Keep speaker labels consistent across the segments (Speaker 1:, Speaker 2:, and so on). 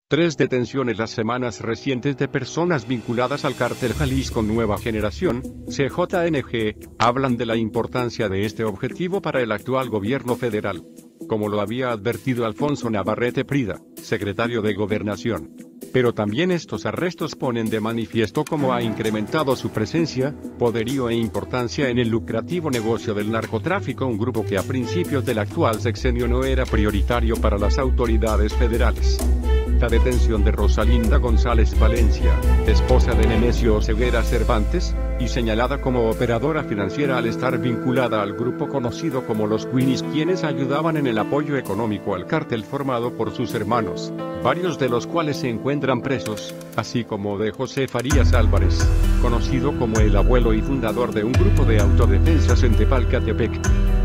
Speaker 1: 3 detenciones las semanas recientes de personas vinculadas al cártel Jalisco Nueva Generación, CJNG, hablan de la importancia de este objetivo para el actual gobierno federal. Como lo había advertido Alfonso Navarrete Prida, secretario de Gobernación. Pero también estos arrestos ponen de manifiesto cómo ha incrementado su presencia, poderío e importancia en el lucrativo negocio del narcotráfico, un grupo que a principios del actual sexenio no era prioritario para las autoridades federales. La detención de Rosalinda González Valencia, esposa de Nemesio Oseguera Cervantes, y señalada como operadora financiera al estar vinculada al grupo conocido como los Queenies, quienes ayudaban en el apoyo económico al cártel formado por sus hermanos, varios de los cuales se encuentran presos, así como de José Farías Álvarez, conocido como el abuelo y fundador de un grupo de autodefensas en Tepalcatepec,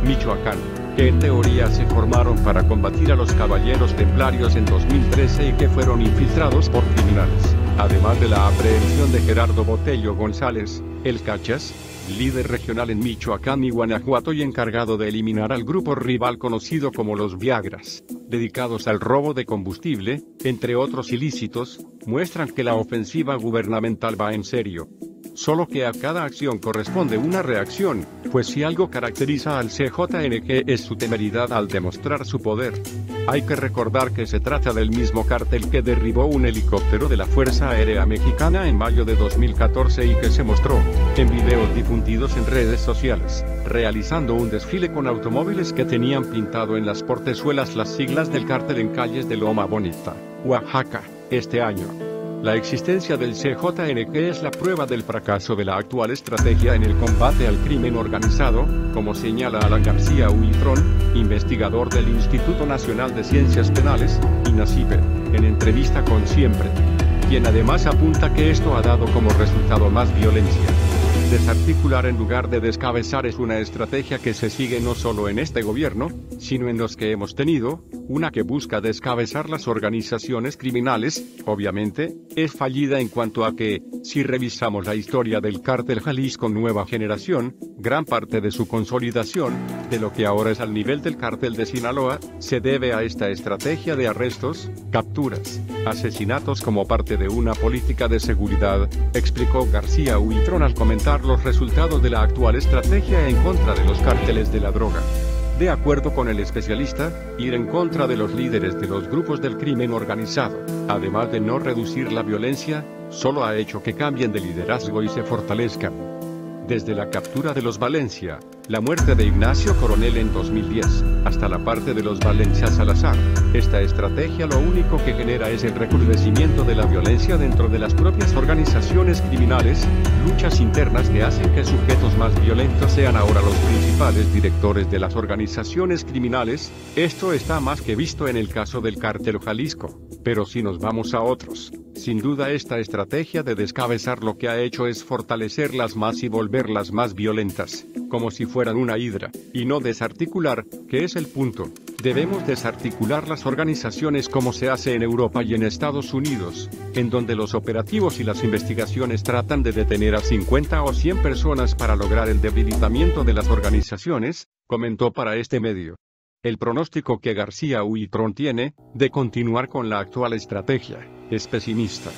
Speaker 1: Michoacán, que en teoría se formaron para combatir a los caballeros templarios en 2013 y que fueron infiltrados por criminales, además de la aprehensión de Gerardo Botello González, el Cachas, líder regional en Michoacán y Guanajuato y encargado de eliminar al grupo rival conocido como los Viagras, dedicados al robo de combustible, entre otros ilícitos, muestran que la ofensiva gubernamental va en serio. Solo que a cada acción corresponde una reacción, pues si algo caracteriza al CJNG es su temeridad al demostrar su poder. Hay que recordar que se trata del mismo cártel que derribó un helicóptero de la Fuerza Aérea Mexicana en mayo de 2014 y que se mostró, en videos difundidos en redes sociales, realizando un desfile con automóviles que tenían pintado en las portezuelas las siglas del cártel en calles de Loma Bonita, Oaxaca, este año. La existencia del CJNG es la prueba del fracaso de la actual estrategia en el combate al crimen organizado, como señala Alan García Huitrón, investigador del Instituto Nacional de Ciencias Penales, INACIPE, en entrevista con Siempre, quien además apunta que esto ha dado como resultado más violencia. Desarticular en lugar de descabezar es una estrategia que se sigue no solo en este gobierno, sino en los que hemos tenido, una que busca descabezar las organizaciones criminales, obviamente, es fallida en cuanto a que, si revisamos la historia del cártel Jalisco Nueva Generación, gran parte de su consolidación, de lo que ahora es al nivel del cártel de Sinaloa, se debe a esta estrategia de arrestos, capturas, asesinatos como parte de una política de seguridad, explicó García Huitrón al comentar los resultados de la actual estrategia en contra de los cárteles de la droga. De acuerdo con el especialista, ir en contra de los líderes de los grupos del crimen organizado, además de no reducir la violencia, solo ha hecho que cambien de liderazgo y se fortalezcan. Desde la captura de los Valencia, la muerte de Ignacio Coronel en 2010, hasta la parte de los Valencia Salazar, esta estrategia lo único que genera es el recrudecimiento de la violencia dentro de las propias organizaciones criminales, luchas internas que hacen que sujetos más violentos sean ahora los principales directores de las organizaciones criminales. Esto está más que visto en el caso del cártel Jalisco, pero si nos vamos a otros, sin duda esta estrategia de descabezar lo que ha hecho es fortalecerlas más y volverlas más violentas, como si fueran una hidra, y no desarticular, que es el punto. Debemos desarticular las organizaciones como se hace en Europa y en Estados Unidos, en donde los operativos y las investigaciones tratan de detener a 50 o 100 personas para lograr el debilitamiento de las organizaciones, comentó para este medio. El pronóstico que García Huitrón tiene, de continuar con la actual estrategia, es pesimista.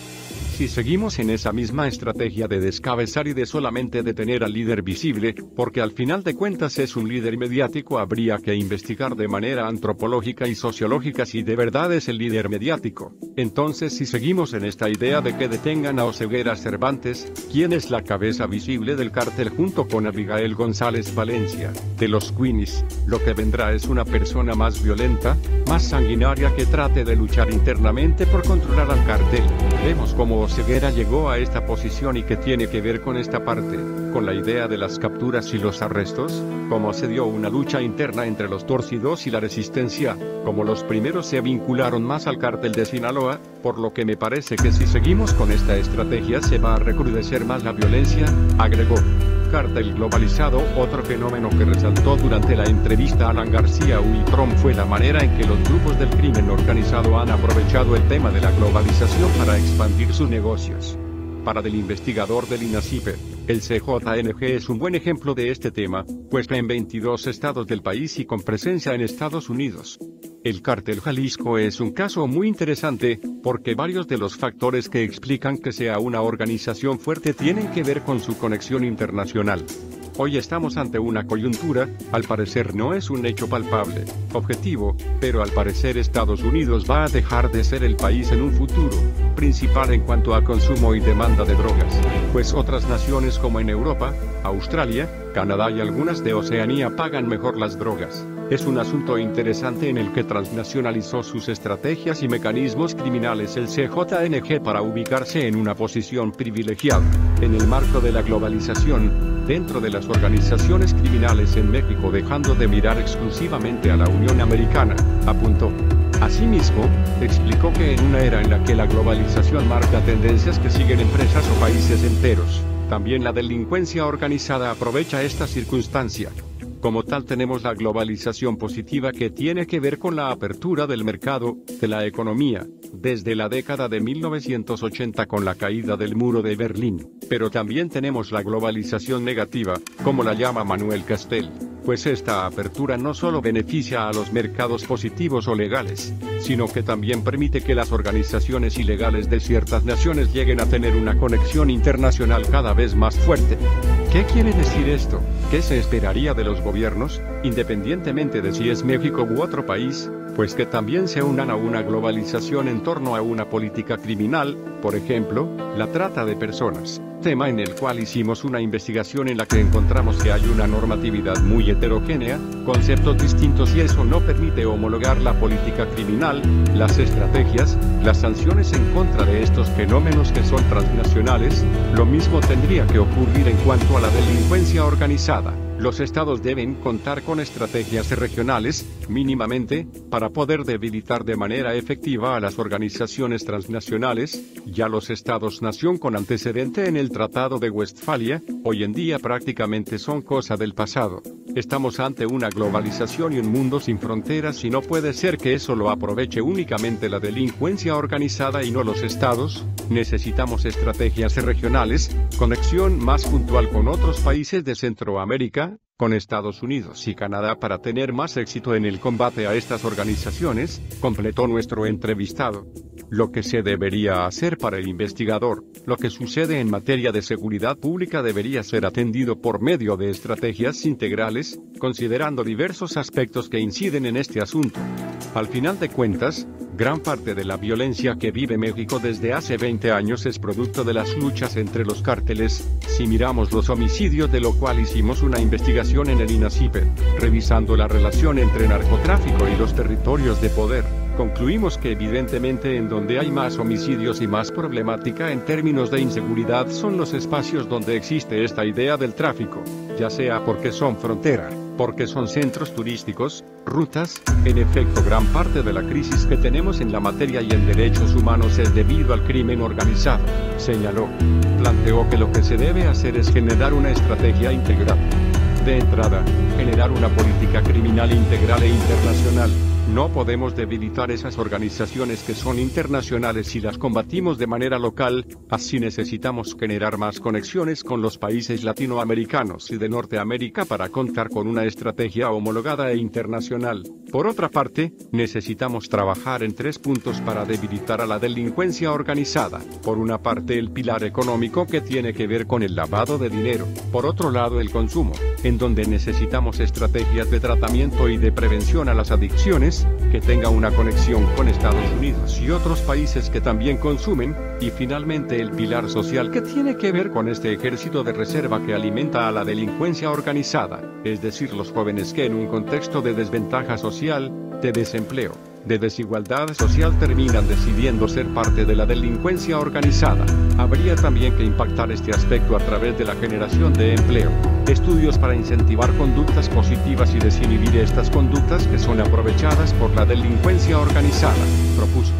Speaker 1: Si seguimos en esa misma estrategia de descabezar y de solamente detener al líder visible, porque al final de cuentas es un líder mediático, habría que investigar de manera antropológica y sociológica si de verdad es el líder mediático. Entonces, si seguimos en esta idea de que detengan a Oseguera Cervantes, quien es la cabeza visible del cártel junto con Abigail González Valencia, de los Queenies, lo que vendrá es una persona más violenta, más sanguinaria que trate de luchar internamente por controlar al cártel. Vemos cómo Oseguera llegó a esta posición y que tiene que ver con esta parte, con la idea de las capturas y los arrestos, cómo se dio una lucha interna entre los torcidos y la resistencia, como los primeros se vincularon más al cártel de Sinaloa, por lo que me parece que si seguimos con esta estrategia se va a recrudecer más la violencia, agregó. Cártel globalizado. Otro fenómeno que resaltó durante la entrevista a Alan García Huitrón fue la manera en que los grupos del crimen organizado han aprovechado el tema de la globalización para expandir sus negocios. Para el investigador del INACIPE, el CJNG es un buen ejemplo de este tema, pues en 22 estados del país y con presencia en Estados Unidos. El Cártel Jalisco es un caso muy interesante, porque varios de los factores que explican que sea una organización fuerte tienen que ver con su conexión internacional. Hoy estamos ante una coyuntura, al parecer no es un hecho palpable, objetivo, pero al parecer Estados Unidos va a dejar de ser el país en un futuro, principal en cuanto a consumo y demanda de drogas, pues otras naciones como en Europa, Australia, Canadá y algunas de Oceanía pagan mejor las drogas. Es un asunto interesante en el que transnacionalizó sus estrategias y mecanismos criminales el CJNG para ubicarse en una posición privilegiada, en el marco de la globalización, dentro de las organizaciones criminales en México, dejando de mirar exclusivamente a la Unión Americana, apuntó. Asimismo, explicó que en una era en la que la globalización marca tendencias que siguen empresas o países enteros, también la delincuencia organizada aprovecha esta circunstancia. Como tal, tenemos la globalización positiva, que tiene que ver con la apertura del mercado, de la economía, desde la década de 1980 con la caída del muro de Berlín. Pero también tenemos la globalización negativa, como la llama Manuel Castel, pues esta apertura no solo beneficia a los mercados positivos o legales, sino que también permite que las organizaciones ilegales de ciertas naciones lleguen a tener una conexión internacional cada vez más fuerte. ¿Qué quiere decir esto? ¿Qué se esperaría de los gobiernos, independientemente de si es México u otro país? Pues que también se unan a una globalización en torno a una política criminal, por ejemplo, la trata de personas, tema en el cual hicimos una investigación en la que encontramos que hay una normatividad muy heterogénea, conceptos distintos, y eso no permite homologar la política criminal, las estrategias, las sanciones en contra de estos fenómenos que son transnacionales. Lo mismo tendría que ocurrir en cuanto a la delincuencia organizada. Los estados deben contar con estrategias regionales, mínimamente, para poder debilitar de manera efectiva a las organizaciones transnacionales. Ya los estados-nación con antecedente en el Tratado de Westfalia, hoy en día prácticamente son cosa del pasado. Estamos ante una globalización y un mundo sin fronteras, y no puede ser que eso lo aproveche únicamente la delincuencia organizada y no los estados. Necesitamos estrategias regionales, conexión más puntual con otros países de Centroamérica, con Estados Unidos y Canadá, para tener más éxito en el combate a estas organizaciones, completó nuestro entrevistado. Lo que se debería hacer para el investigador, lo que sucede en materia de seguridad pública, debería ser atendido por medio de estrategias integrales, considerando diversos aspectos que inciden en este asunto. Al final de cuentas, gran parte de la violencia que vive México desde hace 20 años es producto de las luchas entre los cárteles. Si miramos los homicidios, de lo cual hicimos una investigación en el INACIPE, revisando la relación entre narcotráfico y los territorios de poder, concluimos que evidentemente en donde hay más homicidios y más problemática en términos de inseguridad son los espacios donde existe esta idea del tráfico, ya sea porque son frontera, porque son centros turísticos, rutas. En efecto, gran parte de la crisis que tenemos en la materia y en derechos humanos es debido al crimen organizado, señaló. Planteó que lo que se debe hacer es generar una estrategia integral. De entrada, generar una política criminal integral e internacional. No podemos debilitar esas organizaciones que son internacionales si las combatimos de manera local. Así necesitamos generar más conexiones con los países latinoamericanos y de Norteamérica para contar con una estrategia homologada e internacional. Por otra parte, necesitamos trabajar en 3 puntos para debilitar a la delincuencia organizada. Por una parte, el pilar económico, que tiene que ver con el lavado de dinero. Por otro lado, el consumo, en donde necesitamos estrategias de tratamiento y de prevención a las adicciones, que tenga una conexión con Estados Unidos y otros países que también consumen. Y finalmente, el pilar social, que tiene que ver con este ejército de reserva que alimenta a la delincuencia organizada, es decir, los jóvenes que en un contexto de desventaja social, de desempleo, de desigualdad social, terminan decidiendo ser parte de la delincuencia organizada. Habría también que impactar este aspecto a través de la generación de empleo, estudios para incentivar conductas positivas y desinhibir estas conductas que son aprovechadas por la delincuencia organizada, propuso.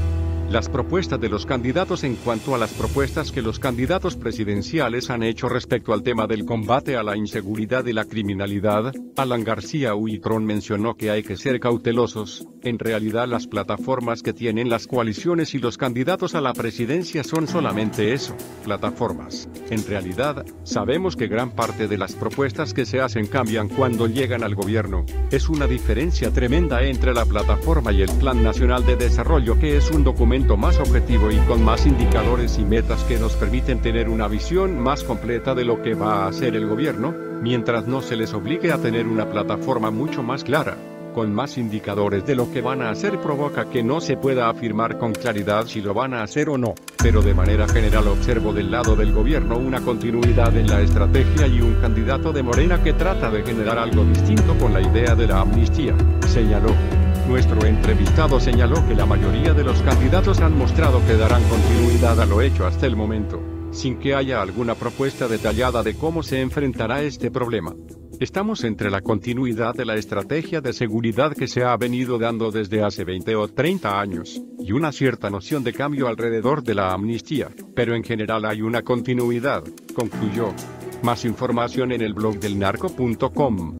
Speaker 1: las propuestas de los candidatos en cuanto a las propuestas que los candidatos presidenciales han hecho respecto al tema del combate a la inseguridad y la criminalidad. Alan García Huitrón mencionó que hay que ser cautelosos. En realidad las plataformas que tienen las coaliciones y los candidatos a la presidencia son solamente eso, plataformas. En realidad, sabemos que gran parte de las propuestas que se hacen cambian cuando llegan al gobierno. Es una diferencia tremenda entre la plataforma y el Plan Nacional de Desarrollo, que es un documento más objetivo y con más indicadores y metas que nos permiten tener una visión más completa de lo que va a hacer el gobierno, mientras no se les obligue a tener una plataforma mucho más clara, con más indicadores de lo que van a hacer, provoca que no se pueda afirmar con claridad si lo van a hacer o no. Pero de manera general observo del lado del gobierno una continuidad en la estrategia y un candidato de Morena que trata de generar algo distinto con la idea de la amnistía, señaló. Nuestro entrevistado señaló que la mayoría de los candidatos han mostrado que darán continuidad a lo hecho hasta el momento, sin que haya alguna propuesta detallada de cómo se enfrentará este problema. Estamos entre la continuidad de la estrategia de seguridad que se ha venido dando desde hace 20 o 30 años, y una cierta noción de cambio alrededor de la amnistía, pero en general hay una continuidad, concluyó. Más información en el blog del narco.com.